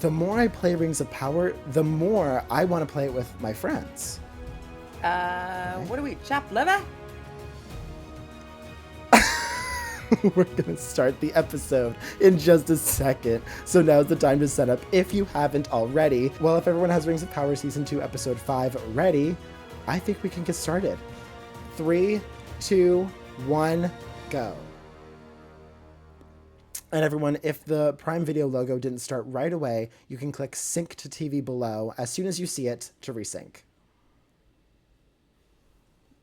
the more I play Rings of Power, the more I want to play it with my friends. What do we, chop liver? We're going to start the episode in just a second. So now's the time to set up if you haven't already. Well, if everyone has Rings of Power Season 2, Episode 5 ready, I think we can get started. 3, 2, 1, go. And everyone, if the Prime Video logo didn't start right away, you can click Sync to TV below as soon as you see it to resync.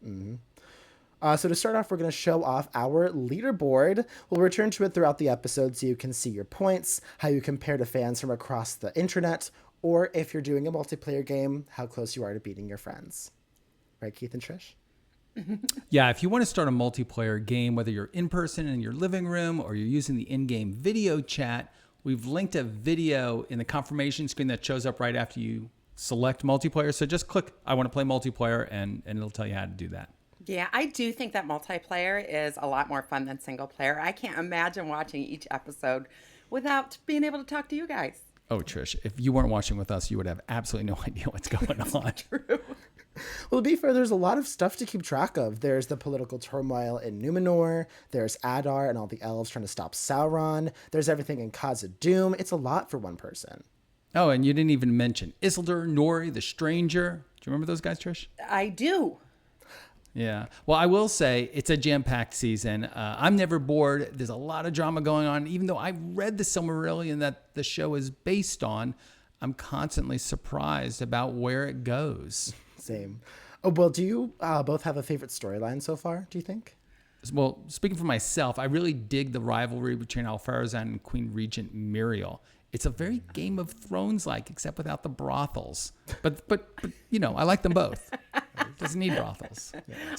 So to start off, we're going to show off our leaderboard. We'll return to it throughout the episode so you can see your points, how you compare to fans from across the internet, or if you're doing a multiplayer game, how close you are to beating your friends. Right, Keith and Trish? Yeah, if you want to start a multiplayer game, whether you're in person in your living room or you're using the in-game video chat, we've linked a video in the confirmation screen that shows up right after you select multiplayer. So just click, I want to play multiplayer, and it'll tell you how to do that. Yeah, I do think that multiplayer is a lot more fun than single player. I can't imagine watching each episode without being able to talk to you guys. Oh, Trish, if you weren't watching with us, you would have absolutely no idea what's going on. True. Well, to be fair, there's a lot of stuff to keep track of. There's the political turmoil in Numenor. There's Adar and all the elves trying to stop Sauron. There's everything in Khazad-dûm. It's a lot for one person. Oh, and you didn't even mention Isildur, Nori, the Stranger. Do you remember those guys, Trish? I do. Yeah. Well, I will say it's a jam-packed season. I'm never bored. There's a lot of drama going on. Even though I read the Silmarillion that the show is based on, I'm constantly surprised about where it goes. Same. Oh, well, do you both have a favorite storyline so far, do you think? Well, speaking for myself, I really dig the rivalry between Alfarazan and Queen Regent Muriel. It's a very Game of Thrones-like, except without the brothels. But you know, I like them both. It doesn't need brothels.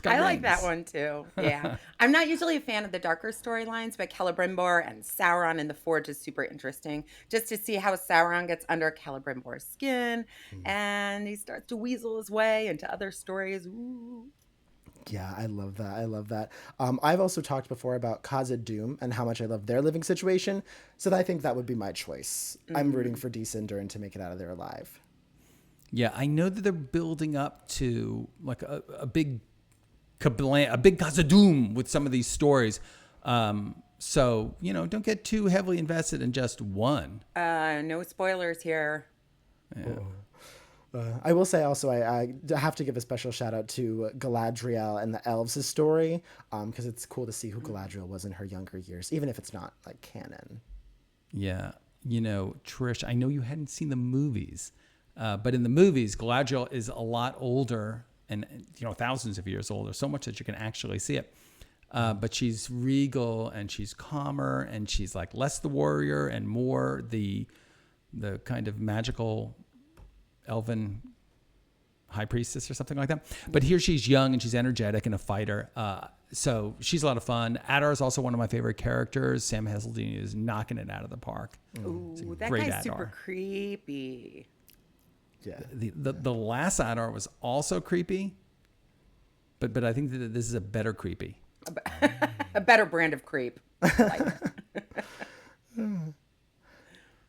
I like that one too. Yeah. I'm not usually a fan of the darker storylines, but Celebrimbor and Sauron in the Forge is super interesting. Just to see how Sauron gets under Celebrimbor's skin and he starts to weasel his way into other stories. Ooh. Yeah, I love that. I love that. I've also talked before about Khazad-dûm and how much I love their living situation. So I think that would be my choice. I'm rooting for Disa and Durin to make it out of there alive. Yeah, I know that they're building up to like a big Khazad-dûm with some of these stories. So, you know, don't get too heavily invested in just one. No spoilers here. Yeah. I will say also, I have to give a special shout out to Galadriel and the elves' story, because it's cool to see who Galadriel was in her younger years, even if it's not like canon. Yeah. You know, Trish, I know you hadn't seen the movies, but in the movies, Galadriel is a lot older and, you know, thousands of years older, so much that you can actually see it. But she's regal and she's calmer and she's like less the warrior and more the kind of magical elven high priestess or something like that. But here she's young and she's energetic and a fighter. So she's a lot of fun. Adar is also one of my favorite characters. Sam Hazeldine is knocking it out of the park. Ooh, that guy's super creepy. Yeah. The last Adar was also creepy, but I think that this is a better creepy. A better brand of creep.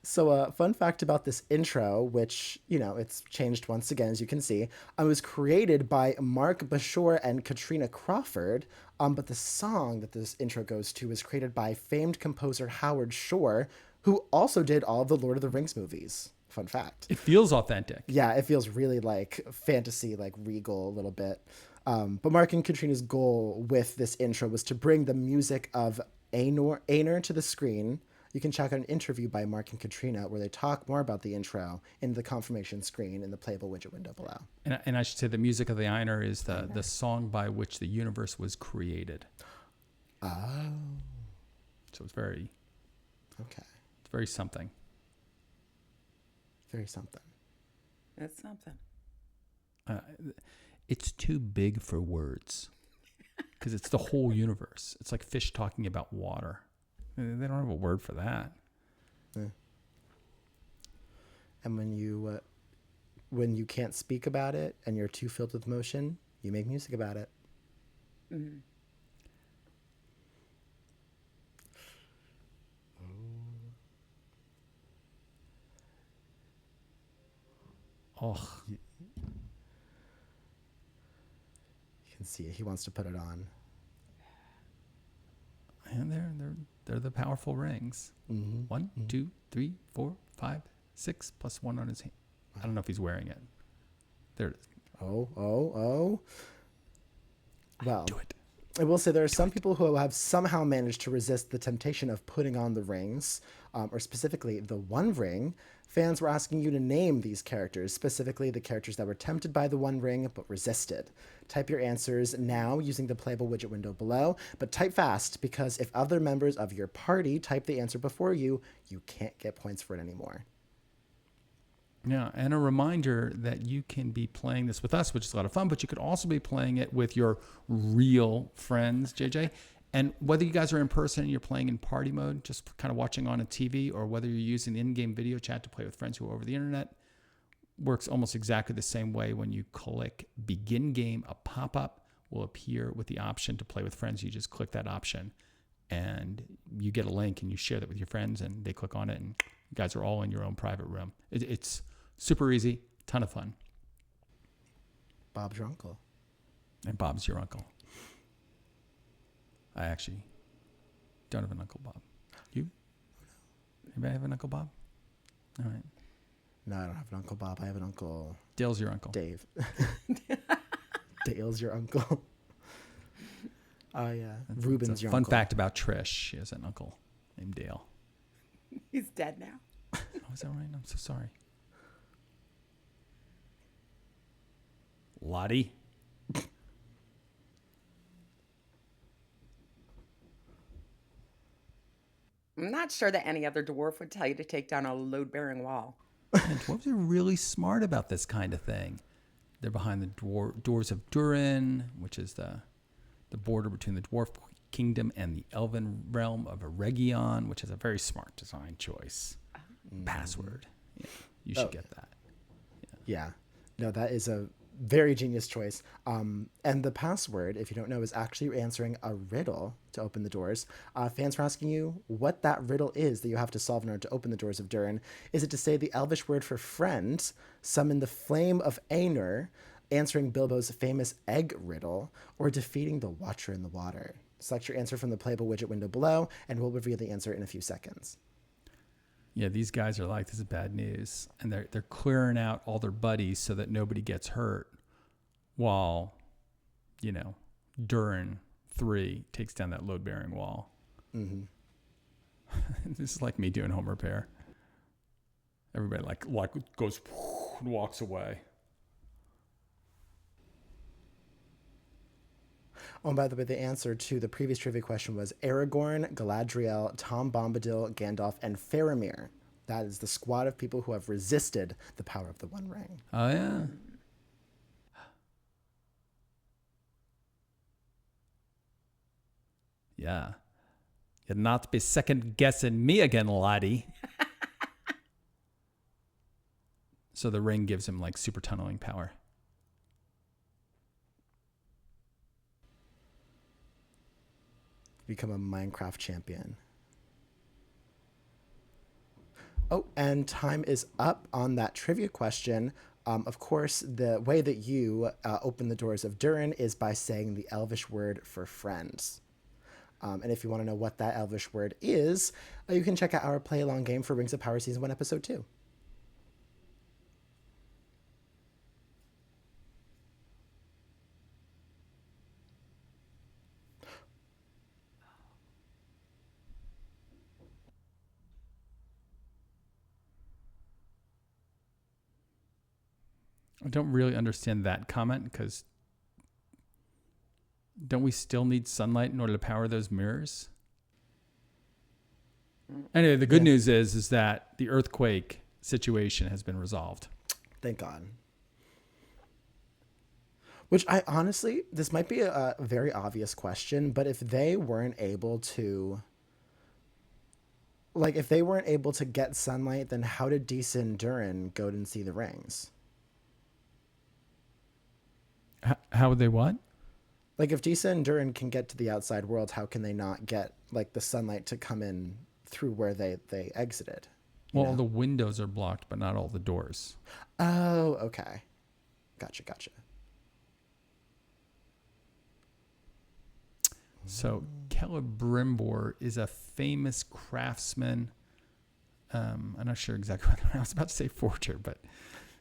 So fun fact about this intro, which, you know, it's changed once again, as you can see, was created by Mark Bashore and Katrina Crawford, but the song that this intro goes to was created by famed composer Howard Shore, who also did all of the Lord of the Rings movies. Fun fact. It feels authentic. Yeah, it feels really like fantasy, like regal a little bit. But Mark and Katrina's goal with this intro was to bring the music of Aenor to the screen. You can check out an interview by Mark and Katrina where they talk more about the intro in the confirmation screen in the playable widget window below. And I should say the music of the Aenor is the song by which the universe was created. Oh. So it's very... Okay. It's very something. Very something. It's something. It's too big for words because it's the whole universe. It's like fish talking about water. They don't have a word for that. Yeah. And when you can't speak about it and you're too filled with emotion, you make music about it. Mm-hmm. Oh, You can see he wants to put it on. and they're the powerful rings. Mm-hmm. 1, 2, 3, 4, 5, 6 plus 1 on his hand. I don't know if he's wearing it. There it is. Oh. Well, Do it. I will say there are some people who have somehow managed to resist the temptation of putting on the rings, or specifically the One Ring. Fans were asking you to name these characters, specifically the characters that were tempted by the One Ring but resisted. Type your answers now using the playable widget window below, but type fast because if other members of your party type the answer before you, you can't get points for it anymore. Yeah, and a reminder that you can be playing this with us, which is a lot of fun, but you could also be playing it with your real friends, JJ. And whether you guys are in person and you're playing in party mode, just kind of watching on a TV, or whether you're using the in-game video chat to play with friends who are over the internet, works almost exactly the same way. When you click Begin Game, a pop-up will appear with the option to play with friends. You just click that option, and you get a link, and you share that with your friends, and they click on it, and you guys are all in your own private room. It's super easy, ton of fun. Bob's your uncle. And Bob's your uncle. I actually don't have an Uncle Bob. You? Anybody have an Uncle Bob? All right. No, I don't have an Uncle Bob. I have an Uncle Dale's your uncle. Dave. Dale's your uncle. Oh, yeah. Ruben's It's a your fun uncle. fact about Trish. She has an uncle named Dale. He's dead now. Oh, is that right? I'm so sorry. Lottie. I'm not sure that any other dwarf would tell you to take down a load-bearing wall. And dwarves are really smart about this kind of thing. They're behind the Doors of Durin, which is the border between the dwarf kingdom and the elven realm of Eregion, which is a very smart design choice. Password. Yeah, you should get that. Yeah. No, that is a very genius choice. And the password, if you don't know, is actually answering a riddle to open the doors. Fans are asking you what that riddle is that you have to solve in order to open the Doors of Durin. Is it to say the Elvish word for friend, summon the flame of Fëanor, answering Bilbo's famous egg riddle, or defeating the Watcher in the Water? Select your answer from the playable widget window below, and we'll reveal the answer in a few seconds. Yeah, these guys are like, this is bad news. And they're clearing out all their buddies so that nobody gets hurt while, Durin 3 takes down that load-bearing wall. Mm-hmm. This is like me doing home repair. Everybody like goes and walks away. Oh, and by the way, the answer to the previous trivia question was Aragorn, Galadriel, Tom Bombadil, Gandalf, and Faramir. That is the squad of people who have resisted the power of the One Ring. Oh, yeah. Yeah. You'll not be second guessing me again, laddie. So the ring gives him like super tunneling power. Become a Minecraft champion. Oh, and time is up on that trivia question. Of course, the way that you open the Doors of Durin is by saying the Elvish word for friends. And if you want to know what that Elvish word is, you can check out our play-along game for Rings of Power Season 1, Episode 2. I don't really understand that comment because don't we still need sunlight in order to power those mirrors? Anyway, the good news is that the earthquake situation has been resolved. Thank God. Which I honestly, this might be a very obvious question, but if they weren't able to, get sunlight, then how did Disa and Durin go and see the rings? How would they what? Like, if Disa and Durin can get to the outside world, how can they not get, the sunlight to come in through where they exited? Well, all the windows are blocked, but not all the doors. Oh, okay. Gotcha. So Celebrimbor is a famous craftsman. I'm not sure exactly what I was about to say forger, but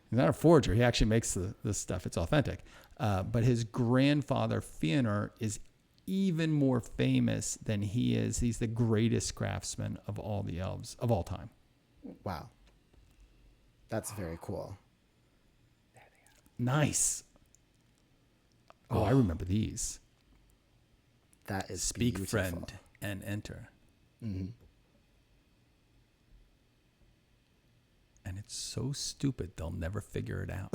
he's not a forger. He actually makes the stuff. It's authentic. But his grandfather, Fëanor, is even more famous than he is. He's the greatest craftsman of all the elves of all time. Wow. That's very cool. Nice. Oh, I remember these. That is Speak, beautiful. friend, and enter. Mm-hmm. And it's so stupid, they'll never figure it out.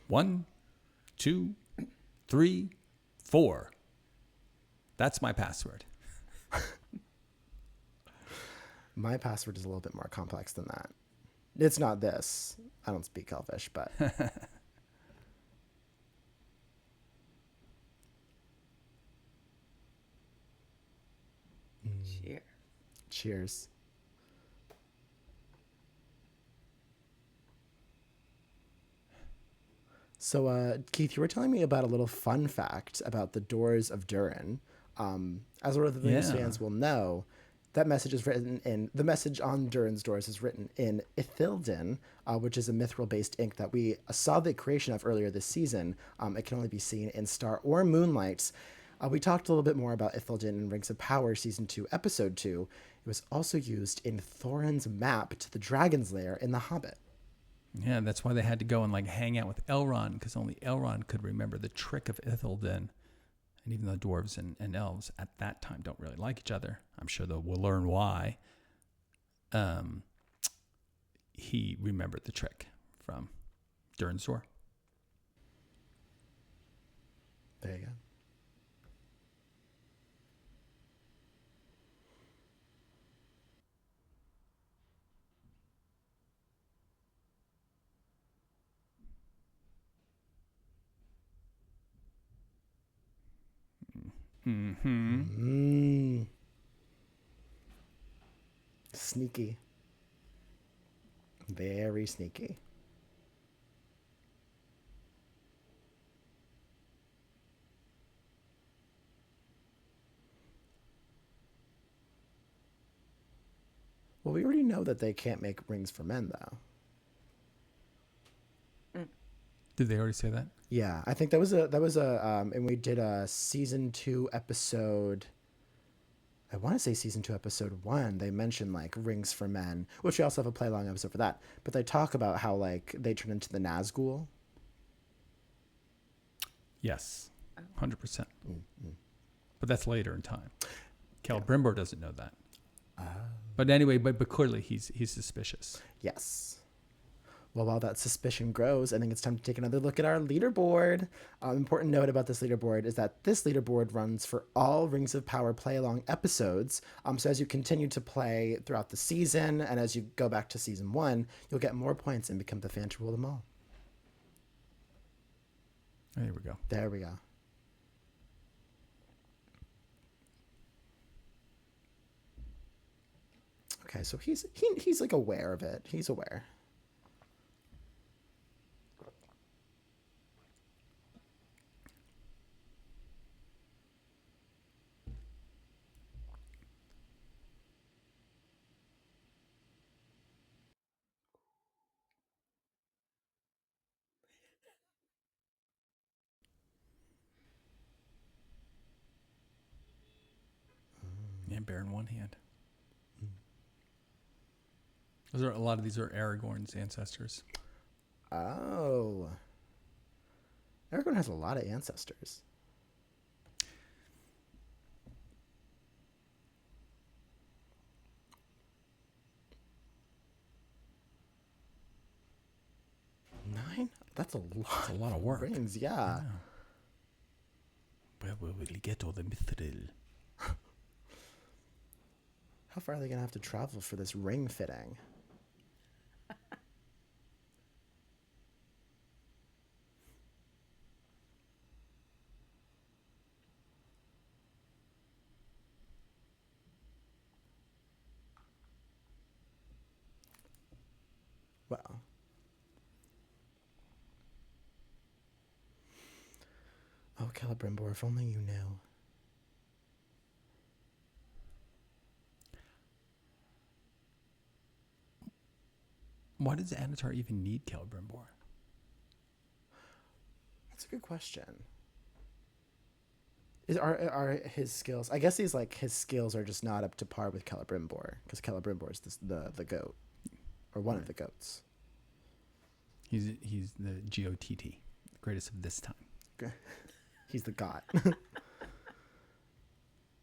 1, 2, 3, 4. That's my password. My password is a little bit more complex than that. It's not this. I don't speak Elvish, but... Cheers. So, Keith, you were telling me about a little fun fact about the Doors of Durin. As a lot of the Rings fans will know, that message is written in the message on Durin's doors is written in Ithildin, which is a mithril-based ink that we saw the creation of earlier this season. It can only be seen in Star or Moonlight. We talked a little bit more about Ithildin in Rings of Power Season 2, Episode 2. It was also used in Thorin's map to the Dragon's Lair in The Hobbit. Yeah, that's why they had to go and like hang out with Elrond, because only Elrond could remember the trick of Ithildin. And even though dwarves and elves at that time don't really like each other, I'm sure we'll learn why. He remembered the trick from Durin's door. There you go. Mm-hmm. Sneaky. Very sneaky. Well, we already know that they can't make rings for men, though. Did they already say that? Yeah, I think that was and we did a season 2 episode. I want to say season 2 episode 1. They mentioned like rings for men, which we also have a PlayAlong episode for that. But they talk about how like they turn into the Nazgul. Yes, 100%. Mm-hmm. But that's later in time. Celebrimbor doesn't know that. But anyway, but clearly he's suspicious. Yes. Well, while that suspicion grows, I think it's time to take another look at our leaderboard. Important note about this leaderboard is that this leaderboard runs for all Rings of Power play-along episodes. So as you continue to play throughout the season, and as you go back to season 1, you'll get more points and become the fan to rule them all. There we go. There we go. Okay, so he's like aware of it. He's aware. Yeah, bear in one hand. A lot of these are Aragorn's ancestors. Oh. Aragorn has a lot of ancestors. Nine? That's a lot. That's a lot of work. Rings, yeah. Where will we get all the mithril? How far are they going to have to travel for this ring fitting? Well. Oh, Celebrimbor, if only you knew. Why does Adar even need Celebrimbor? That's a good question. Are his skills? I guess his skills are just not up to par with Celebrimbor, because Celebrimbor is the goat, or one of the goats. He's the GOTT, the greatest of this time. He's the god.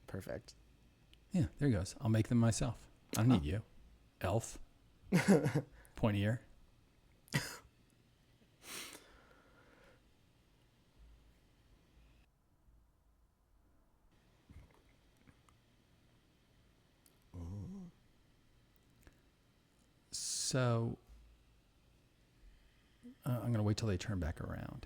Perfect. Yeah, there he goes. I'll make them myself. I don't need you, elf. Pointy ear. So I'm going to wait till they turn back around.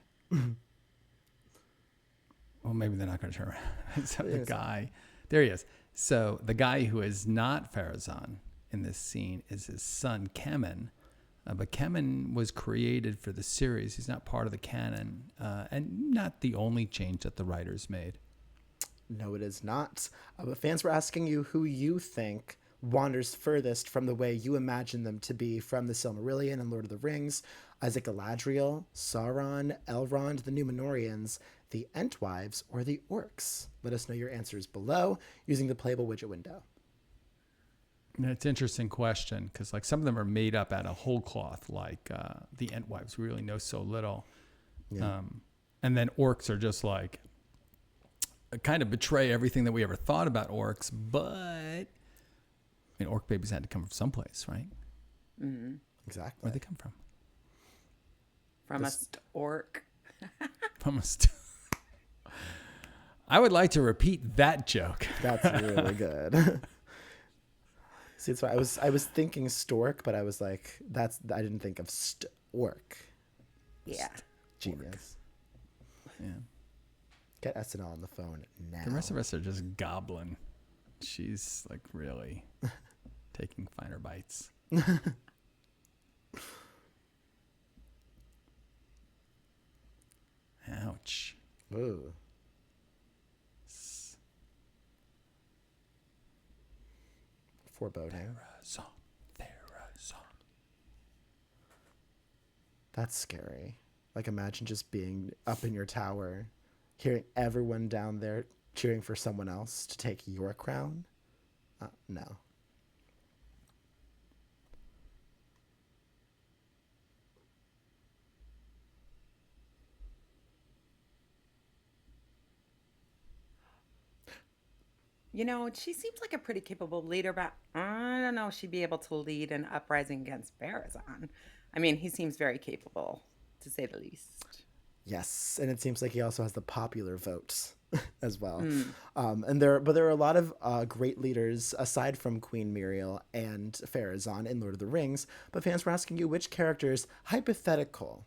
Well, maybe they're not going to turn around. So the guy, there he is. So the guy who is not Pharazôn in this scene is his son, Kemen. But Kemen was created for the series. He's not part of the canon, and not the only change that the writers made. No, it is not. But fans were asking you who you think wanders furthest from the way you imagine them to be from the Silmarillion and Lord of the Rings. Is it Galadriel, Sauron, Elrond, the Númenóreans, the Entwives, or the Orcs? Let us know your answers below using the playable widget window. It's an interesting question because like some of them are made up out of whole cloth, like the Entwives. We really know so little. Yeah. And then Orcs are just like kind of betray everything that we ever thought about Orcs, but I mean, orc babies had to come from someplace, right? Mm-hmm. Exactly. Where'd they come from? From a stork. From a I would like to repeat that joke. That's really good. See, it's why I was thinking stork, but I was like, I didn't think of orc. Yeah. Genius. Yeah. Get SNL on the phone now. The rest of us are just gobbling. She's like really taking finer bites. Ouch. Ooh. Foreboding. Pharazôn. That's scary. Like, imagine just being up in your tower, hearing everyone down there cheering for someone else to take your crown. No. You know, she seems like a pretty capable leader, but I don't know if she'd be able to lead an uprising against Pharazôn. I mean, he seems very capable, to say the least. Yes, and it seems like he also has the popular votes as well. But there are a lot of great leaders aside from Queen Muriel and Pharazôn in Lord of the Rings. But fans were asking you which characters hypothetical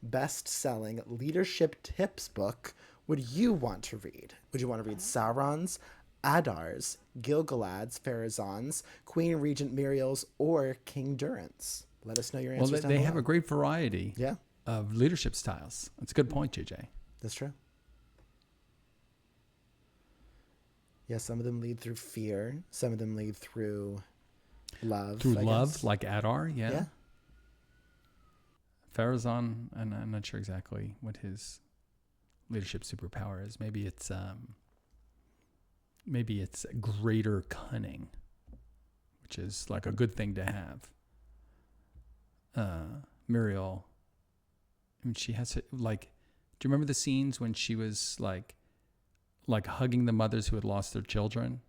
best-selling leadership tips book would you want to read? Would you want to read Sauron's, Adar's, Gil-galad's, Pharazôn's, Queen Regent Muriel's, or King Durin's? Let us know your answers. Well, they have a great variety. Yeah. Of leadership styles. That's a good point, JJ. That's true. Yeah, some of them lead through fear. Some of them lead through love. Through I love, guess. like Adar, yeah. Yeah. Pharazôn, and I'm not sure exactly what his leadership superpower is. Maybe it's greater cunning, which is like a good thing to have. Muriel, I mean, she has like, do you remember the scenes when she was like hugging the mothers who had lost their children?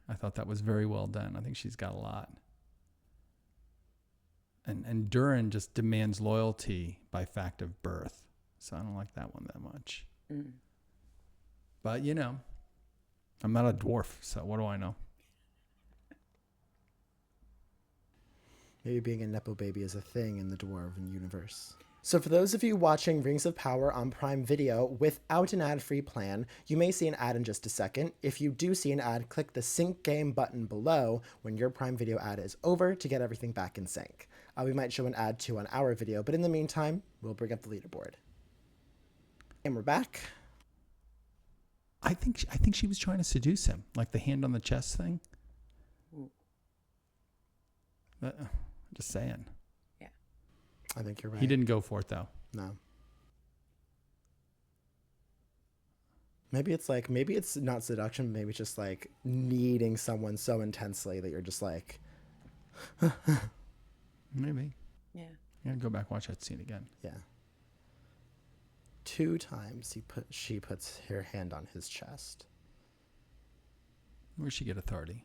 I thought that was very well done. I think she's got a lot. And Durin just demands loyalty by fact of birth. So I don't like that one that much. Mm. But, you know, I'm not a dwarf, so what do I know? Maybe being a Nepo baby is a thing in the Dwarven universe. So for those of you watching Rings of Power on Prime Video without an ad-free plan, you may see an ad in just a second. If you do see an ad, click the sync game button below when your Prime Video ad is over to get everything back in sync. We might show an ad too on our video, but in the meantime, we'll bring up the leaderboard. And we're back. I think she was trying to seduce him, like the hand on the chest thing. Just saying. Yeah. I think you're right. He didn't go for it though. No. Maybe it's not seduction, maybe it's just like needing someone so intensely that you're just like Maybe. Yeah. Yeah, go back, watch that scene again. yeah. 2 times she puts her hand on his chest. Where'd she get authority?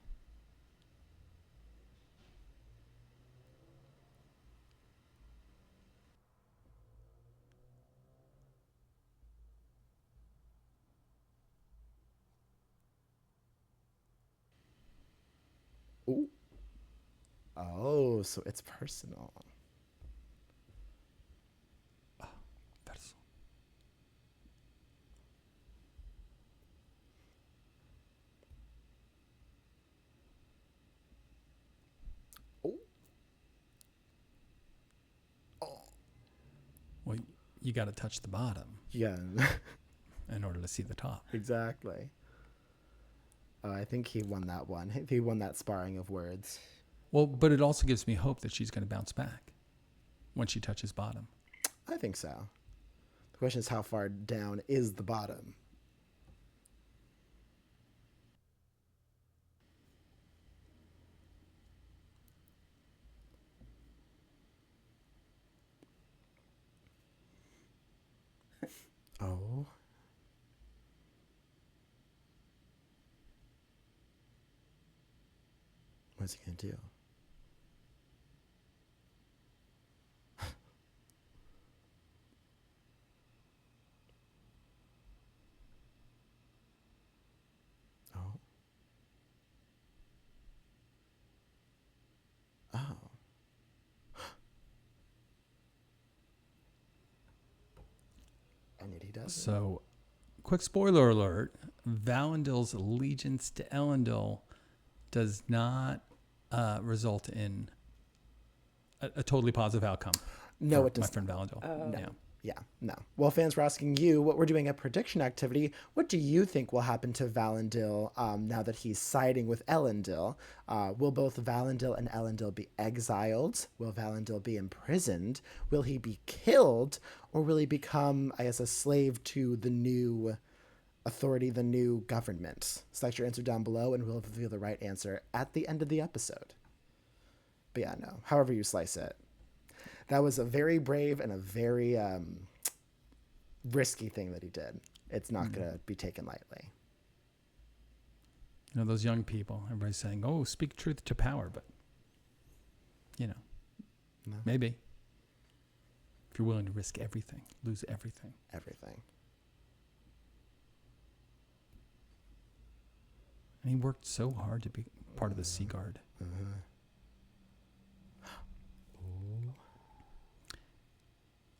Ooh. Oh, so it's personal. That's Oh. Oh. well, you got to touch the bottom Yeah. in order to see the top. Exactly. I think he won that one. He won that sparring of words. Well, but it also gives me hope that she's going to bounce back when she touches bottom. I think so. The question is, how far down is the bottom? Oh. What's he gonna do? Oh. Oh. And yet he does. So, quick spoiler alert: Valandil's allegiance to Elendil does not result in a totally positive outcome. No, for it does my friend Valandil. Oh. Yeah. Yeah, no. Well, fans were asking you, what we're doing a prediction activity. What do you think will happen to Valandil now that he's siding with Elendil? Will both Valandil and Elendil be exiled? Will Valandil be imprisoned? Will he be killed? Or will he become, I guess, a slave to the new authority, the new government? Select your answer down below and we'll reveal the right answer at the end of the episode. But yeah, no. However you slice it. That was a very brave and a very risky thing that he did. It's not going to be taken lightly. You know, those young people, everybody's saying, oh, speak truth to power. But, you know, No. maybe. If you're willing to risk everything, lose everything. Everything. And he worked so hard to be part of the Sea Guard.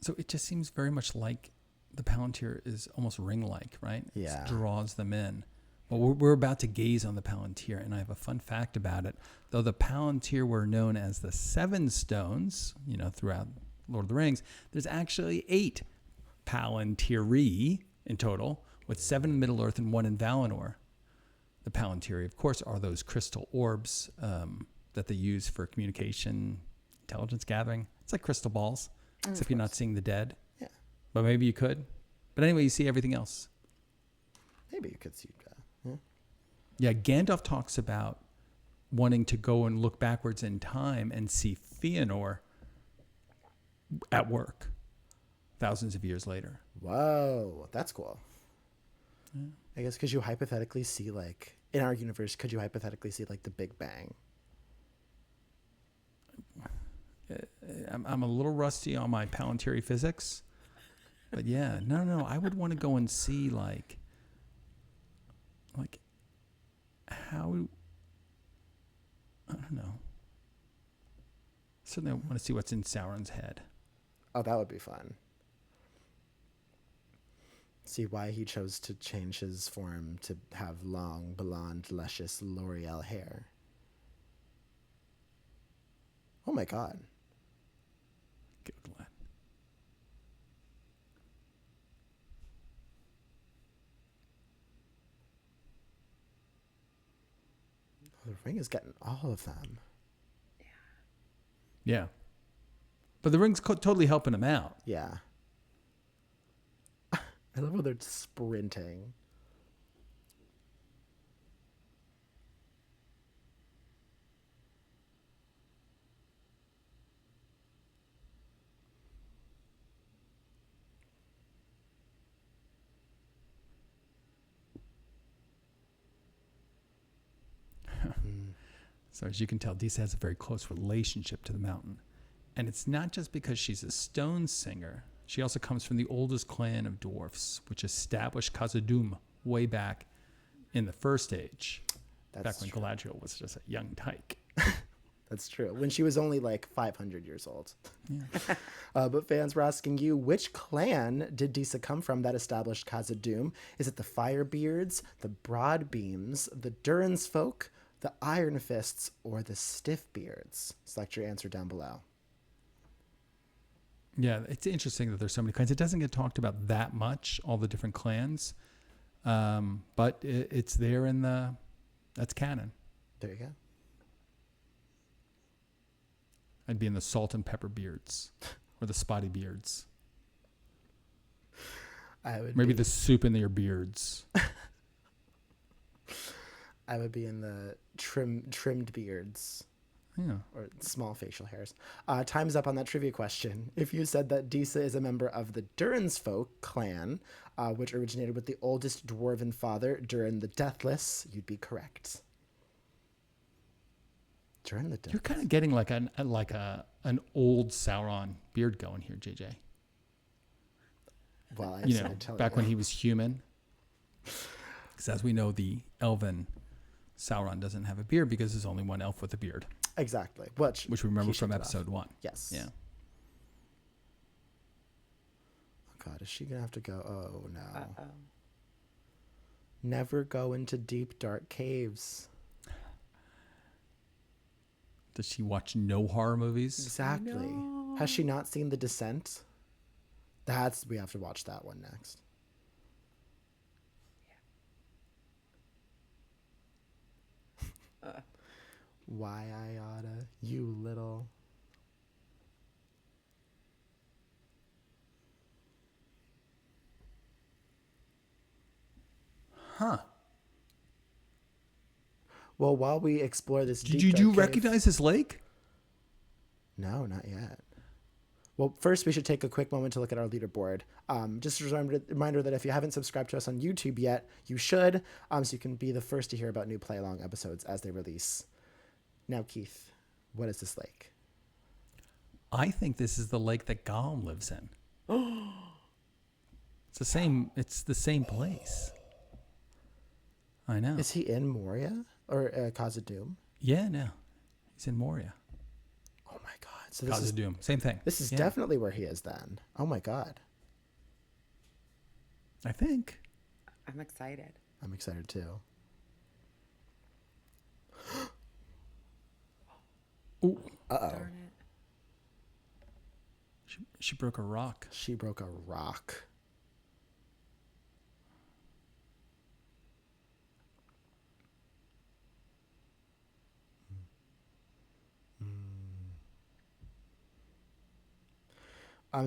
So it just seems very much like the Palantir is almost ring-like, right? Yeah. It draws them in. Well, we're about to gaze on the Palantir, and I have a fun fact about it. Though the Palantir were known as the Seven Stones, you know, throughout Lord of the Rings, there's actually 8 Palantiri in total, with 7 in Middle-earth and 1 in Valinor. The Palantiri, of course, are those crystal orbs that they use for communication, intelligence gathering. It's like crystal balls. Except you're not seeing the dead. Yeah. But maybe you could. But anyway, you see everything else. Maybe you could see that. Yeah. Yeah, Gandalf talks about wanting to go and look backwards in time and see Fëanor at work thousands of years later. Whoa, that's cool. Yeah. I guess could you hypothetically see, like, in our universe, could you hypothetically see, like, the Big Bang? I'm a little rusty on my Palantiri physics, but yeah, no, I would want to go and see like how, I don't know. Certainly I want to see what's in Sauron's head. Oh, that would be fun. See why he chose to change his form to have long, blonde, luscious L'Oreal hair. Oh my god. Good Glenn. The ring is getting all of them. Yeah. But the ring's totally helping him out. Yeah. I love how they're sprinting. So as you can tell, Disa has a very close relationship to the mountain. And it's not just because she's a stone singer. She also comes from the oldest clan of dwarfs, which established Khazad-dûm way back in the First Age. That's back when true. Galadriel was just a young tyke. That's true. When she was only like 500 years old. Yeah. But fans were asking you, which clan did Disa come from that established Khazad-dûm? Is it the Firebeards, the Broadbeams, the Durin's folk, the Iron Fists, or the Stiffbeards? Select your answer down below. Yeah, it's interesting that there's so many clans. It doesn't get talked about that much, all the different clans. But it's there in that's canon. There you go. I'd be in the salt and pepper beards or the spotty beards. Maybe the soup in their beards. I would be in the trimmed beards. Yeah. Or small facial hairs. Time's up on that trivia question. If you said that Disa is a member of the Durin's folk clan, which originated with the oldest dwarven father, Durin the Deathless, you'd be correct. Durin the Deathless. You're kind of getting like an old Sauron beard going here, JJ. Well, back when he was human. Because as we know, the elven Sauron doesn't have a beard because there's only one elf with a beard. Exactly. Which we remember from episode 1. Yes. Yeah. Oh, God, is she going to have to go? Oh, no. Uh-oh. Never go into deep, dark caves. Does she watch no horror movies? Exactly. No. Has she not seen The Descent? We have to watch that one next. Why I oughta, you little. Huh. Well, while we explore this deep Did you dark cave- recognize this lake? No, not yet. Well, first we should take a quick moment to look at our leaderboard. Just a reminder that if you haven't subscribed to us on YouTube yet, you should, so you can be the first to hear about new PlayAlong episodes as they release. Now, Keith, what is this lake? I think this is the lake that Gollum lives in. It's the same place. I know. Is he in Moria or Khazad-dûm? Yeah, no. He's in Moria. Oh my God! So this is Khazad-dûm. Same thing. This is definitely where he is then. Oh my God! I think. I'm excited. I'm excited too. Ooh. Uh-oh. Darn it. She broke a rock. She broke a rock.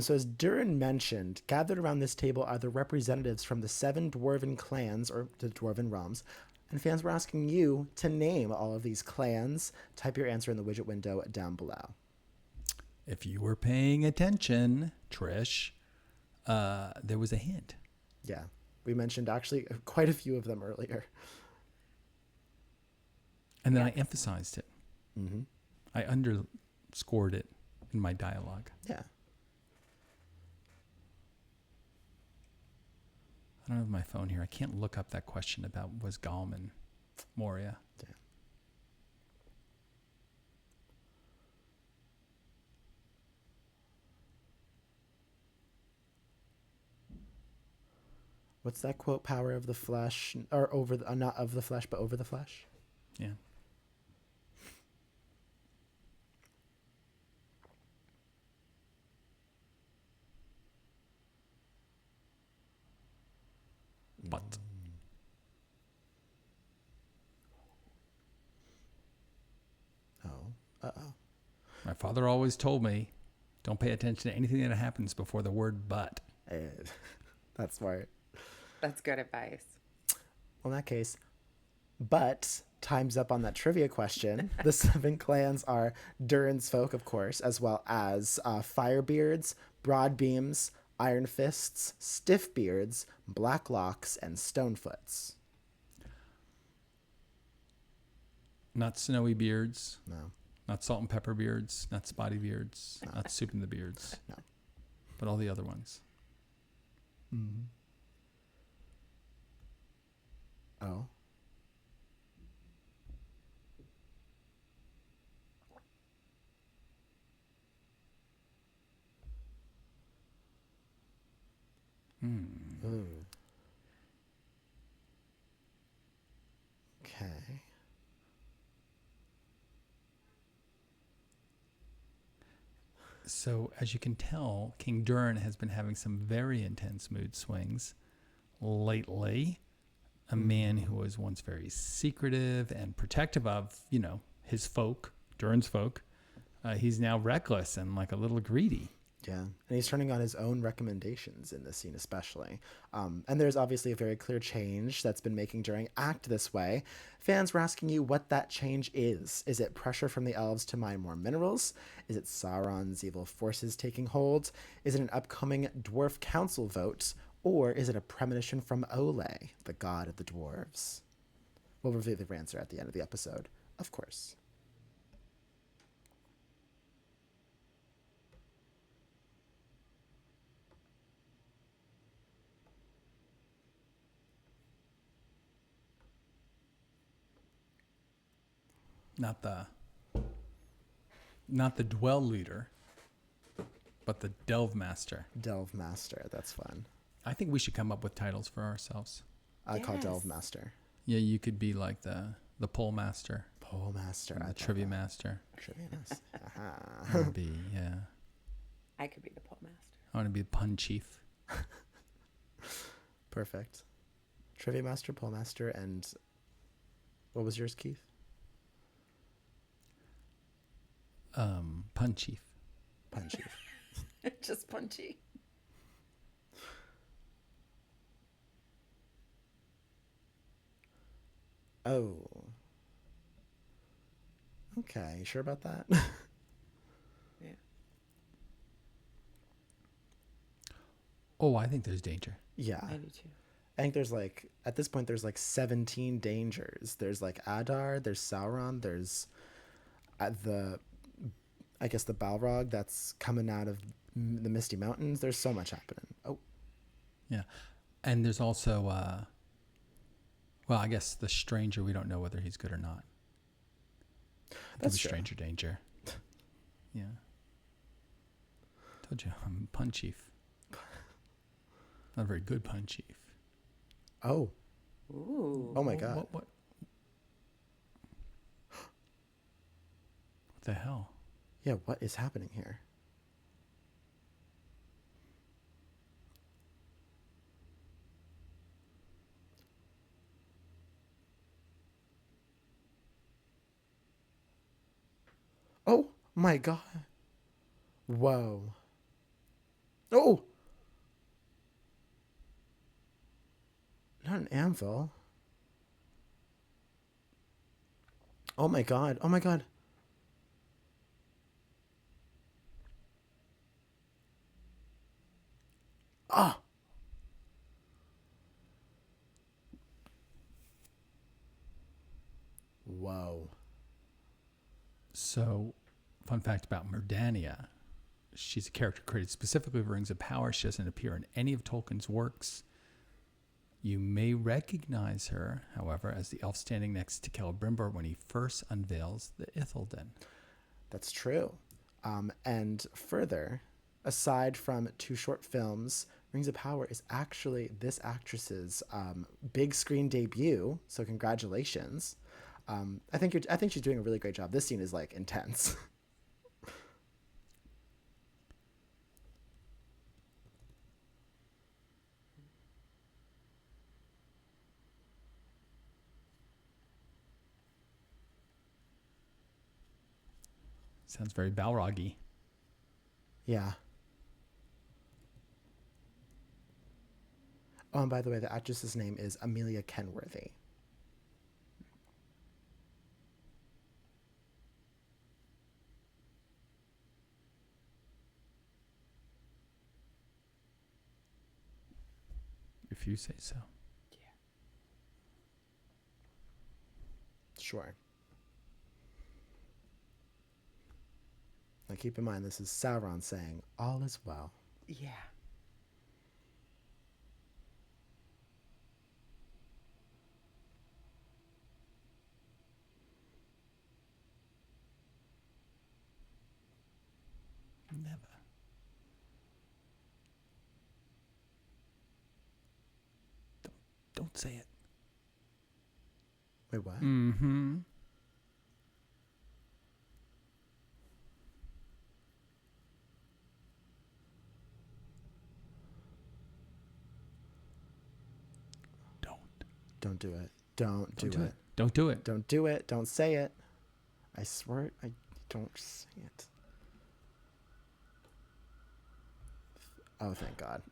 So as Durin mentioned, gathered around this table are the representatives from the 7 dwarven clans, or the dwarven realms. And fans were asking you to name all of these clans. Type your answer in the widget window down below. If you were paying attention, Trish, there was a hint. Yeah, we mentioned actually quite a few of them earlier. And then I emphasized it. Mm-hmm. I underscored it in my dialogue. Yeah. I don't have my phone here. I can't look up that question about was Gollum in Moria. Yeah. What's that quote? Power of the flesh, or over the, not of the flesh, but over the flesh. Yeah. But my father always told me, don't pay attention to anything that happens before the word but. That's smart. That's good advice. Well, in that case, but time's up on that trivia question. The 7 clans are Durin's folk, of course, as well as Firebeards, Broadbeams, Iron Fists, Stiffbeards, Blacklocks, and Stonefoots. Not Snowy Beards. No. Not Salt and Pepper Beards. Not Spotty Beards. No. Not Soup in the Beards. No. But all the other ones. Mm-hmm. Oh. Ooh. Okay. So, as you can tell, King Durin has been having some very intense mood swings lately. A man who was once very secretive and protective of, his folk, Durin's folk. He's now reckless and like a little greedy. Yeah, and he's turning on his own recommendations in this scene especially. And there's obviously a very clear change that's been making Durin act this way. Fans were asking you what that change is. Is it pressure from the elves to mine more minerals? Is it Sauron's evil forces taking hold? Is it an upcoming dwarf council vote? Or is it a premonition from Ole, the god of the dwarves? We'll reveal the answer at the end of the episode, of course. Not the dwell leader, but the delve master. Delve master, that's fun. I think we should come up with titles for ourselves. I call Delve master. Yeah, you could be like the pole master. Pole master. The trivia master. Trivia master. I want to be, yeah. I could be the pole master. I want to be the pun chief. Perfect. Trivia master, pole master, and what was yours, Keith? Pun chief. Pun chief. Just punchy. Oh. Okay, you sure about that? Yeah. Oh, I think there's danger. Yeah. I do too. I think there's at this point, there's 17 dangers. There's Adar, there's Sauron, there's the Balrog that's coming out of the Misty Mountains. There's so much happening. Oh. Yeah. And there's also, I guess the stranger, we don't know whether he's good or not. That's true. true. Stranger danger. Yeah. Told you, I'm pun chief. Not a very good pun chief. Oh. Ooh. Oh my God. What the hell? Yeah, what is happening here? Oh my God. Whoa. Oh! Not an anvil. Oh my God. Oh my God. Ah! Whoa. So, fun fact about Mirdania. She's a character created specifically for Rings of Power. She doesn't appear in any of Tolkien's works. You may recognize her, however, as the elf standing next to Celebrimbor when he first unveils the Ithilden. That's true. And further, aside from 2 short films, Rings of Power is actually this actress's big screen debut. So congratulations. I think she's doing a really great job. This scene is like intense. Sounds very Balrog-y. Yeah. Oh, and by the way, the actress's name is Amelia Kenworthy. If you say so. Sure. Now keep in mind, this is Sauron saying, all is well. Yeah. Never. Don't say it. Wait, what? Mm-hmm. Don't do it. Don't do it. Don't do it. Don't do it. Don't say it. I swear I don't say it. Oh, thank God.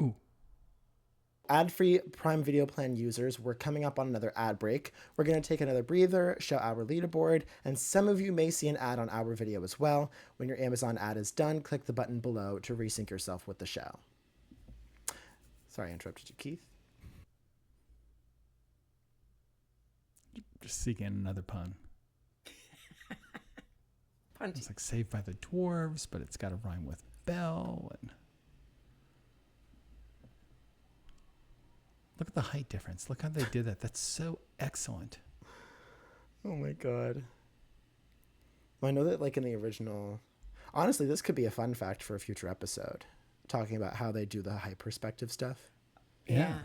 Ooh. Ad-free Prime Video plan users, we're coming up on another ad break. We're going to take another breather, show our leaderboard, and some of you may see an ad on our video as well. When your Amazon ad is done, click the button below to resync yourself with the show. Sorry, I interrupted you, Keith. Just seeking another pun. Punchy. It's like Saved by the Dwarves, but it's got to rhyme with Bell. And look at the height difference. Look how they did that. That's so excellent. Oh my God. Well, I know that like in the original, honestly, this could be a fun fact for a future episode, talking about how they do the height perspective stuff. Yeah.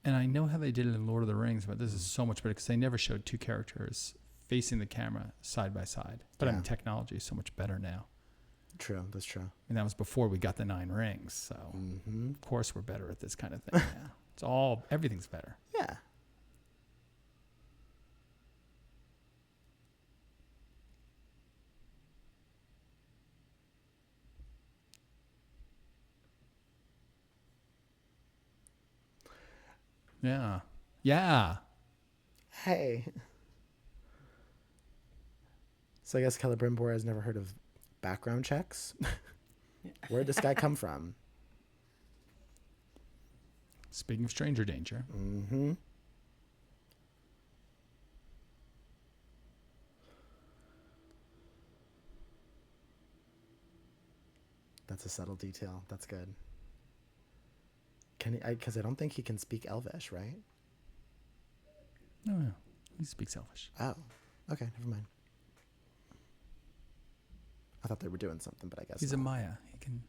And I know how they did it in Lord of the Rings, but this is so much better because they never showed two characters facing the camera side by side. But I mean, technology is so much better now. True, that's true. And that was before we got the 9 rings. So, of course, we're better at this kind of thing now. Everything's better. Yeah. Yeah. Yeah. Hey. So I guess Celebrimbor has never heard of background checks. Where'd this guy come from? Speaking of stranger danger. Mm-hmm. That's a subtle detail. That's good. Can he? Because I don't think he can speak Elvish, right? No. He speaks Elvish. Oh, okay. Never mind. I thought they were doing something, but I guess He's not. a Maya. He can.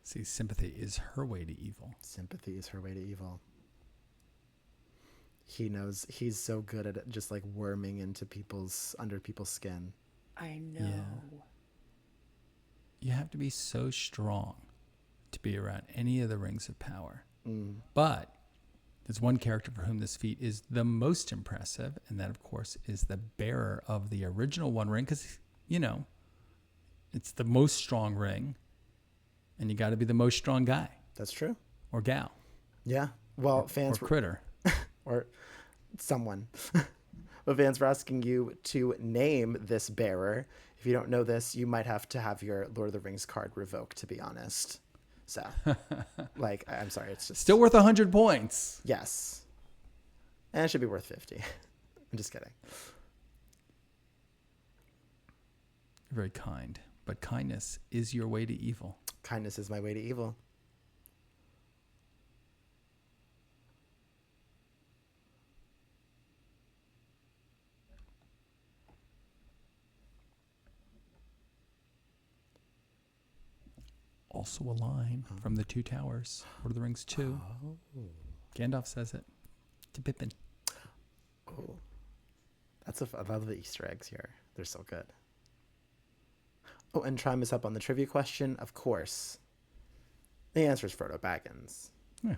See, sympathy is her way to evil. Sympathy is her way to evil. He knows he's so good at it, just like worming into under people's skin. I know. Yeah. You have to be so strong to be around any of the rings of power. But there's one character for whom this feat is the most impressive, and that, of course, is the bearer of the original One Ring, because, it's the most strong ring, and you got to be the most strong guy. That's true. Or gal. Yeah. Well, fans or critter. or someone. But fans were asking you to name this bearer. If you don't know this, you might have to have your Lord of the Rings card revoked, to be honest. So, like, I'm sorry, it's just... Still worth 100 points. Yes. And it should be worth 50. I'm just kidding. You're very kind, but kindness is your way to evil. Kindness is my way to evil. Also a line from the Two Towers, Lord of the Rings 2. Oh. Gandalf says it to Pippin. Oh. I love the Easter eggs here. They're so good. Oh, and Trim is up on the trivia question. Of course. The answer is Frodo Baggins. Yeah.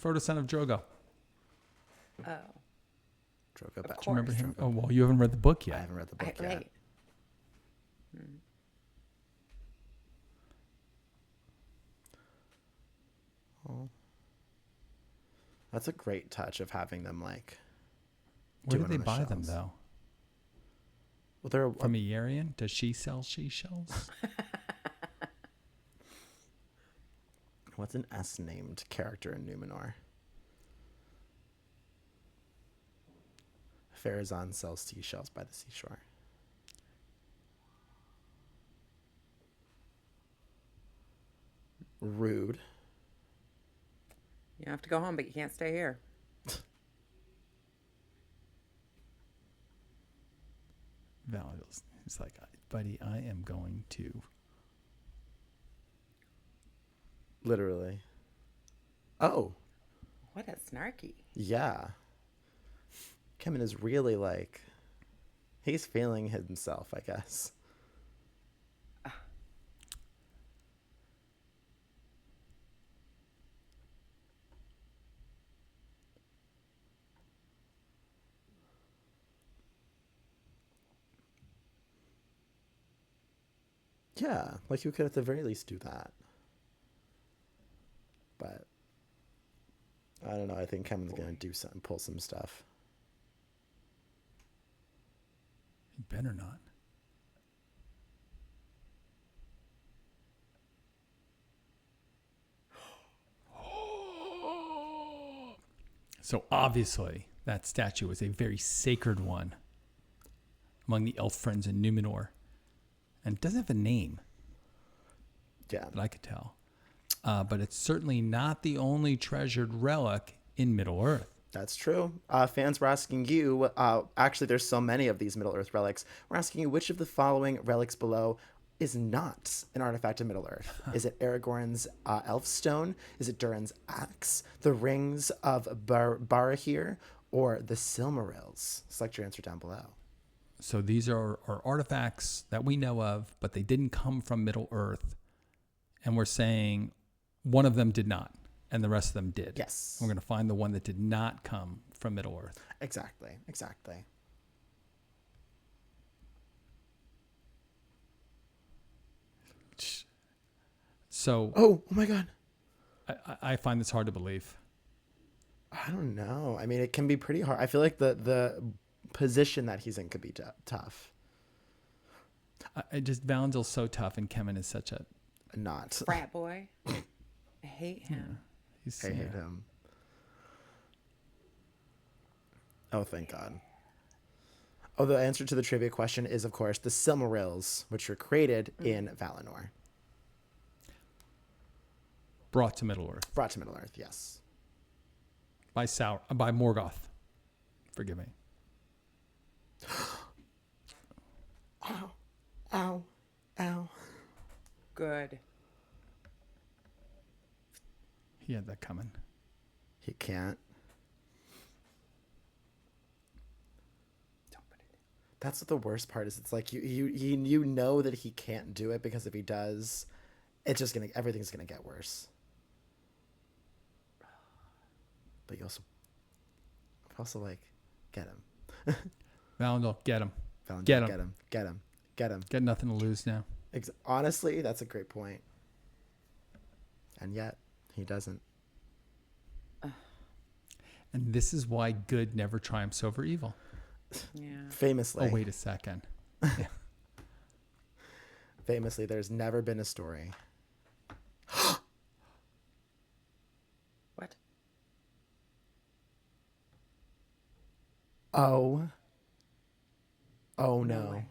Frodo, son of Drogo. Oh. Drogo Of Baggins. course. Remember him? Oh, well, you haven't read the book yet. I haven't read the book yet. Right. Oh. That's a great touch of having them like... Where doing did they on the buy them, shelves. though? Well, they're... From Iarian? Does she sell seashells? What's an S-named character in Numenor? Farazan sells seashells by the seashore. Rude. You have to go home, but you can't stay here. Valandil, he's like, buddy, I am going to... Literally. Oh. What a snarky. Yeah. Kemen is really like... He's feeling himself, I guess. Yeah, like you could at the very least do that. But I don't know. I think Kemen's gonna do something, pull some stuff. He better not. So obviously, that statue is a very sacred one among the elf friends in Numenor. And it doesn't have a name Yeah. that I could tell. But it's certainly not the only treasured relic in Middle-earth. That's true. Fans were asking you, actually, there's so many of these Middle-earth relics. We're asking you which of the following relics below is not an artifact of Middle-earth. Is it Aragorn's elf stone? Is it Durin's axe? The rings of Barahir? Or the Silmarils? Select your answer down below. So these are artifacts that we know of, but they didn't come from Middle-earth. And we're saying one of them did not, and the rest of them did. Yes. We're going to find the one that did not come from Middle-earth. Exactly. Exactly. So Oh my God. I find this hard to believe. I don't know. I mean, it can be pretty hard. I feel like the position that he's in could be tough. I just Valandil's so tough, and Kemen is such a Not. Frat boy. I hate him. he's I hate him. Oh, thank God. Oh, the answer to the trivia question is, of course, the Silmarils, which were created in Valinor. brought to Middle-earth Brought to Middle-earth, yes. by Morgoth. Forgive me. Ow. Ow. Ow. Good. He had that coming. He can't. Don't put it in. That's what the worst part is. It's like you know that he can't do it, because if he does, it's just everything's gonna get worse. But you also like get him. Valandil, get him. Valandil, Get him. Get him. Get him. Get him. Get nothing to lose now. Honestly, that's a great point. And yet, he doesn't. And this is why good never triumphs over evil. Yeah. Famously. Oh, wait a second. Yeah. Famously, there's never been a story. What? Oh. Oh No no. way.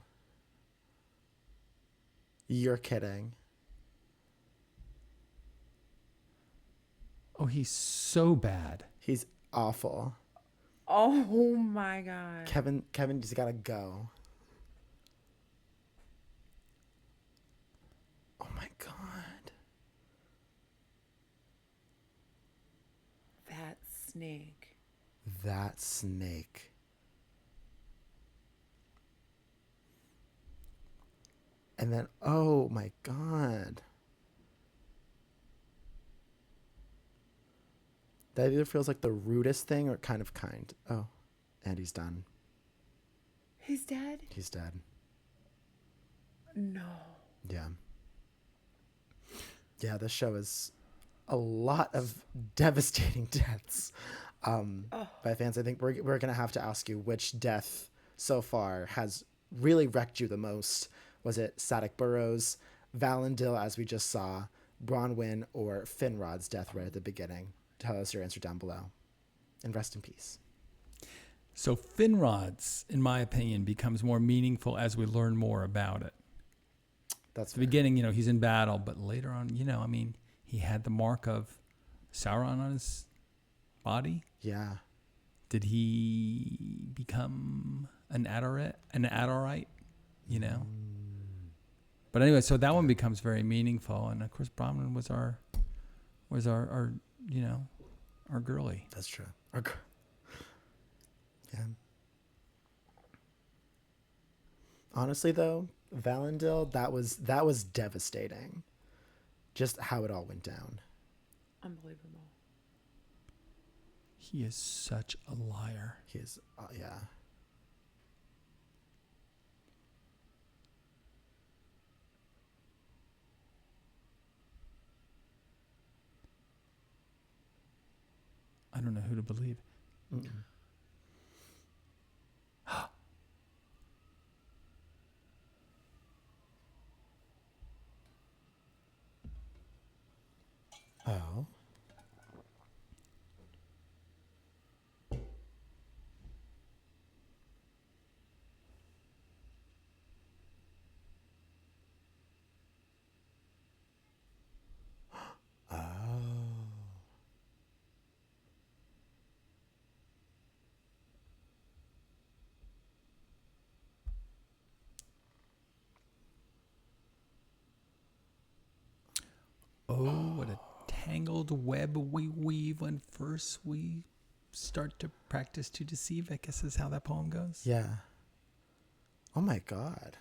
You're kidding. Oh, he's so bad. He's awful. Oh my God. Kevin just gotta go. Oh my God. That snake. That snake. And then, oh my God. That either feels like the rudest thing or kind of kind. Oh, and he's done. He's dead? He's dead. No. Yeah. Yeah, this show is a lot of devastating deaths by fans. I think we're going to have to ask you which death so far has really wrecked you the most. Was it Sadok Burrows, Valandil, as we just saw, Bronwyn, or Finrod's death right at the beginning? Tell us your answer down below. And rest in peace. So Finrod's, in my opinion, becomes more meaningful as we learn more about it. That's At the beginning, he's in battle, but later on, he had the mark of Sauron on his body. Yeah. Did he become an Adarite? But anyway, so that one becomes very meaningful, and of course, Brahman was our girly. That's true. Yeah. Honestly, though, Valandil, that was devastating. Just how it all went down. Unbelievable. He is such a liar. He is, yeah. I don't know who to believe. Mm-mm. Oh. Oh. Oh, what a tangled web we weave when first we start to practice to deceive, I guess is how that poem goes. Yeah. Oh my God.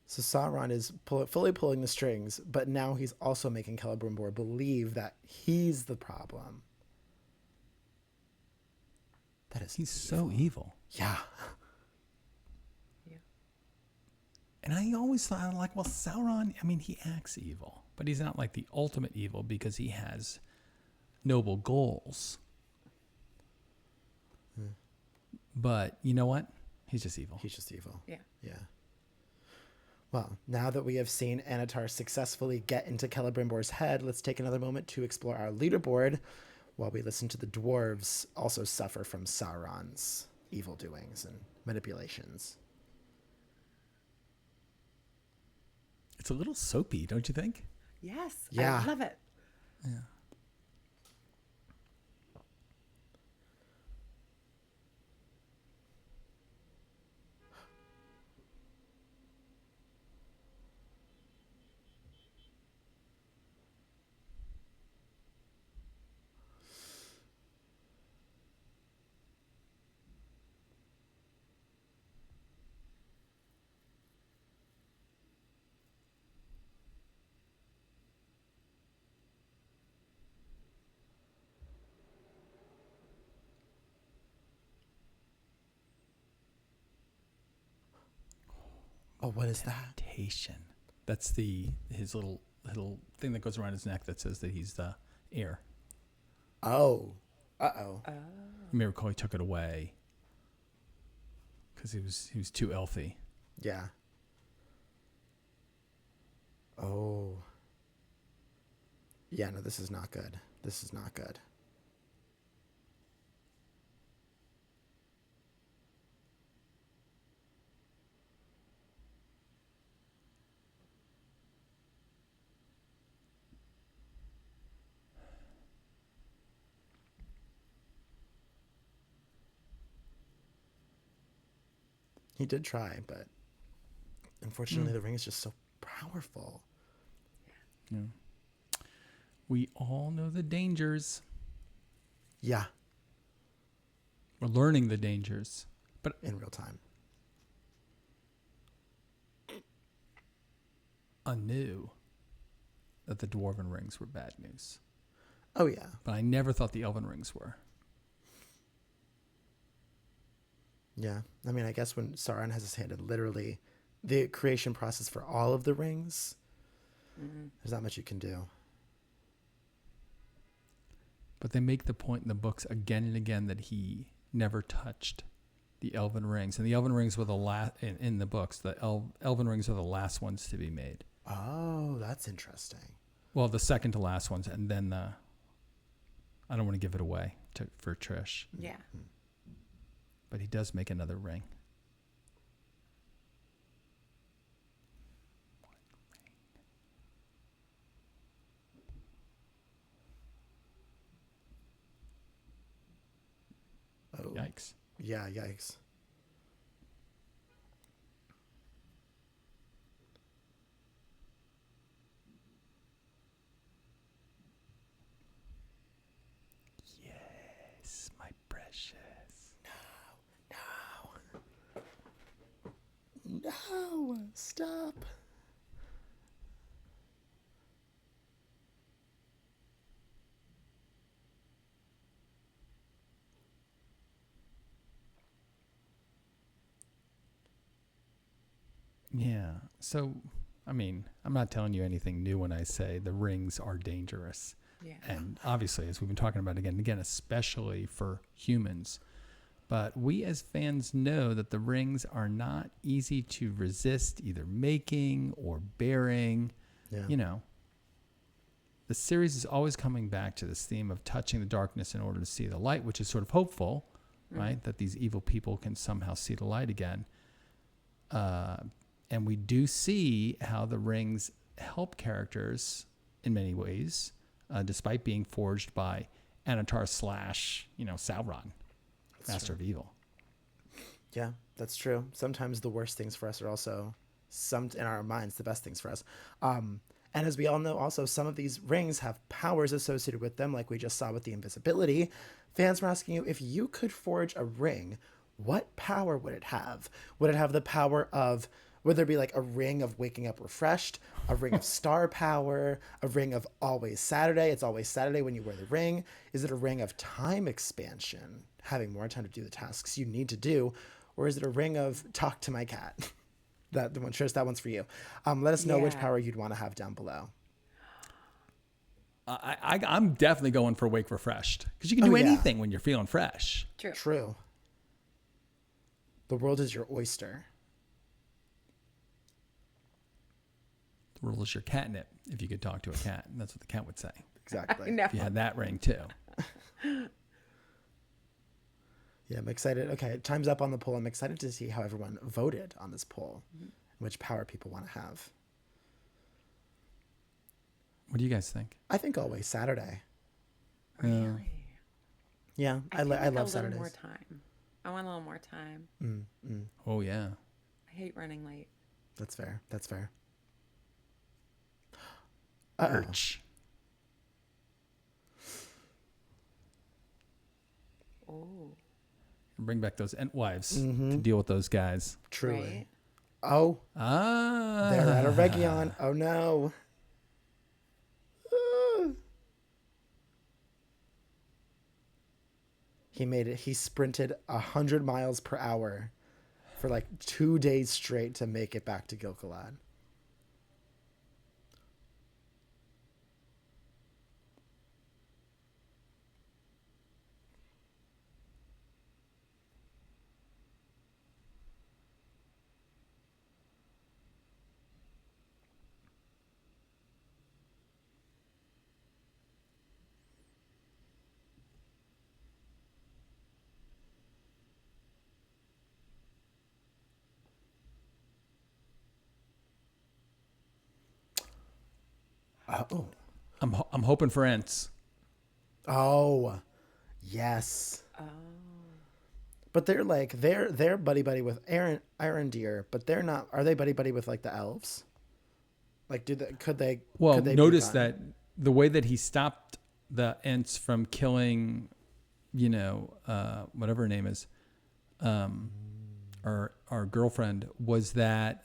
So Sauron is fully pulling the strings, but now he's also making Celebrimbor believe that he's the problem. That is He's so evil. Yeah. Yeah. And I always thought, well, Sauron, he acts evil, but he's not like the ultimate evil because he has noble goals. But you know what? He's just evil. He's just evil. Yeah. Yeah. Well, now that we have seen Anatar successfully get into Celebrimbor's head, let's take another moment to explore our leaderboard while we listen to the dwarves also suffer from Sauron's evil doings and manipulations. It's a little soapy, don't you think? Yes. Yeah. I love it. Yeah. Oh, what is that? Temptation. That's his little thing that goes around his neck that says that he's the heir. Oh. Uh-oh. You may recall he took it away. because he was too elfy. Yeah. Oh. Yeah, no, this is not good. This is not good. He did try, but unfortunately the ring is just so powerful. Yeah. We all know the dangers. Yeah, We're learning the dangers. But in real time. I knew that the dwarven rings were bad news. Oh, yeah. But I never thought the elven rings were. Yeah. I mean, I guess when Sauron has his hand in literally the creation process for all of the rings, there's not much you can do. But they make the point in the books again and again that he never touched the elven rings. And the elven rings were the last, in the books, the elven rings are the last ones to be made. Oh, that's interesting. Well, the second to last ones. And then I don't want to give it away for Trish. Yeah. But he does make another ring. Oh. Yikes. Yeah, yikes. Yes, my precious. No, stop. Yeah. So, I mean, I'm not telling you anything new when I say the rings are dangerous. Yeah. And obviously, as we've been talking about again and again, especially for humans. But we as fans know that the rings are not easy to resist either making or bearing. Yeah. You know, the series is always coming back to this theme of touching the darkness in order to see the light, which is sort of hopeful, right? That these evil people can somehow see the light again. And we do see how the rings help characters in many ways, despite being forged by Anatar / Sauron, Master of Evil. Yeah, that's true. Sometimes the worst things for us are also in our minds the best things for us. And as we all know, also some of these rings have powers associated with them, like we just saw with the invisibility. Fans were asking you, if you could forge a ring, what power would it have? Would it have the power of, would there be like a ring of waking up refreshed, a ring of star power, a ring of always Saturday? It's always Saturday when you wear the ring. Is it a ring of time expansion, having more time to do the tasks you need to do? Or is it a ring of talk to my cat? That one, Trish, that one's for you. Let us know which Yeah. power you'd want to have down below. I'm definitely going for Wake Refreshed, because you can do yeah. anything when you're feeling fresh. True. True. The world is your oyster. The rule is your catnip, if you could talk to a cat. And that's what the cat would say. Exactly. No. If you had that ring too. Yeah, I'm excited. Okay, time's up on the poll. I'm excited to see how everyone voted on this poll, which power people want to have. What do you guys think? I think always Saturday. Really? Yeah, I feel like love a little Saturdays. more time. I want a little more time. Oh, yeah. I hate running late. That's fair. That's fair. Urch. Oh. Bring back those Entwives to deal with those guys. Truly. Right? Oh, Ah. they're at a Region. Oh no. Ah. He made it. He sprinted 100 miles per hour for like 2 days straight to make it back to Gil-galad. Oh. I'm hoping for Ents. Oh. Yes. But they're like they're buddy with Arondir, but they're not. Are they buddy with like the elves? Like, could they? Well, could they notice be that the way that he stopped the Ents from killing, whatever her name is, our girlfriend, was that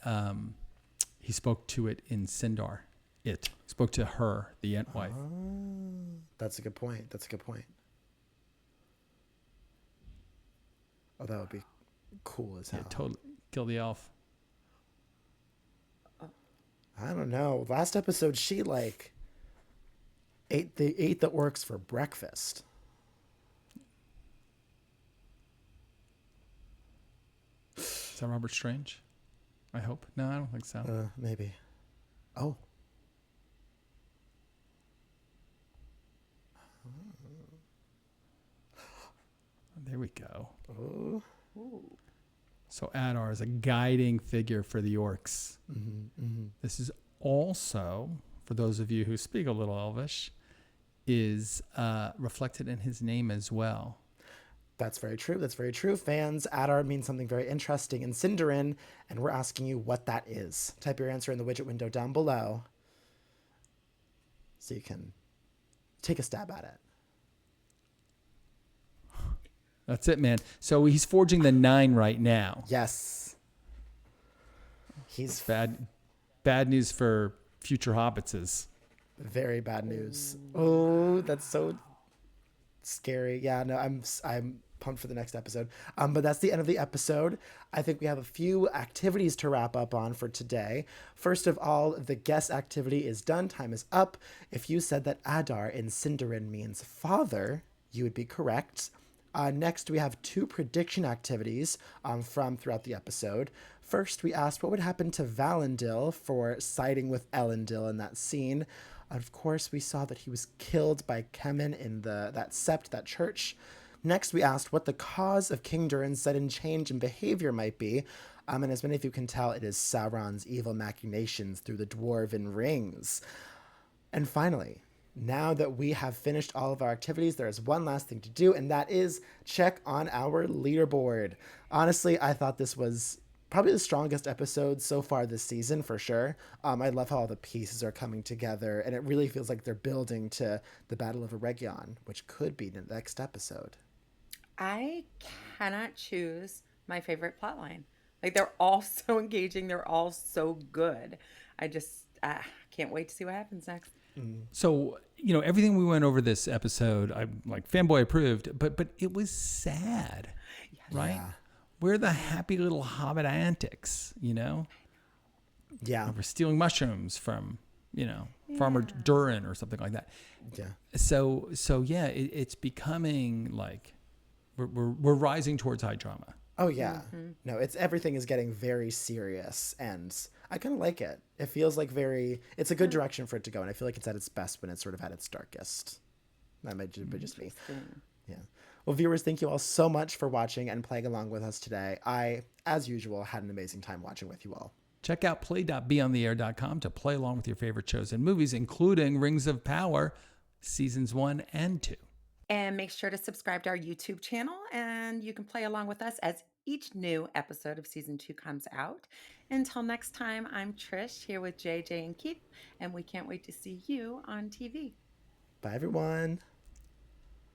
he spoke to it in Sindar. It spoke to her, the Ent wife. That's a good point. Oh, that would be cool as hell. Yeah, totally. Kill the elf. I don't know. Last episode, she like ate the orcs for breakfast. Is that Robert Strange? I hope. No, I don't think so. Maybe. Oh. There we go. Oh. So Adar is a guiding figure for the orcs. This is also, for those of you who speak a little Elvish, is reflected in his name as well. That's very true. Fans, Adar means something very interesting in Sindarin, and we're asking you what that is. Type your answer in the widget window down below so you can take a stab at it. That's it, man. So he's forging the 9 right now. Yes. He's bad news for future hobbitses. very bad news. Oh, that's so scary. Yeah, no, I'm pumped for the next episode. But that's the end of the episode. I think we have a few activities to wrap up on for today. First of all, the guess activity is done. Time is up. If you said that Adar in Sindarin means father, you would be correct. Next, we have 2 prediction activities from throughout the episode. First, we asked what would happen to Valandil for siding with Elendil in that scene. Of course, we saw that he was killed by Kemen in that sept, that church. Next, we asked what the cause of King Durin's sudden change in behavior might be. And as many of you can tell, it is Sauron's evil machinations through the dwarven rings. And finally, now that we have finished all of our activities, there is one last thing to do, and that is check on our leaderboard. Honestly, I thought this was probably the strongest episode so far this season, for sure. I love how all the pieces are coming together, and it really feels like they're building to the Battle of Eregion, which could be the next episode. I cannot choose my favorite plotline. Like, they're all so engaging. They're all so good. I just can't wait to see what happens next. So, everything we went over this episode, I'm like fanboy approved, but it was sad, right? Yeah. We're the happy little hobbit antics, Yeah. We're stealing mushrooms from, Farmer Durin or something like that. Yeah. So yeah, it's becoming like we're rising towards high drama. Oh yeah. No, everything is getting very serious, and I kind of like it. It feels like it's a good direction for it to go, and I feel like it's at its best when it's sort of at its darkest. That might just be. Yeah. Well, viewers, thank you all so much for watching and playing along with us today. I, as usual, had an amazing time watching with you all. Check out play.beontheair.com to play along with your favorite shows and movies, including Rings of Power, seasons 1 and 2. And make sure to subscribe to our YouTube channel, and you can play along with us as each new episode of season 2 comes out. Until next time, I'm Trish here with JJ and Keith, and we can't wait to see you on TV. Bye, everyone.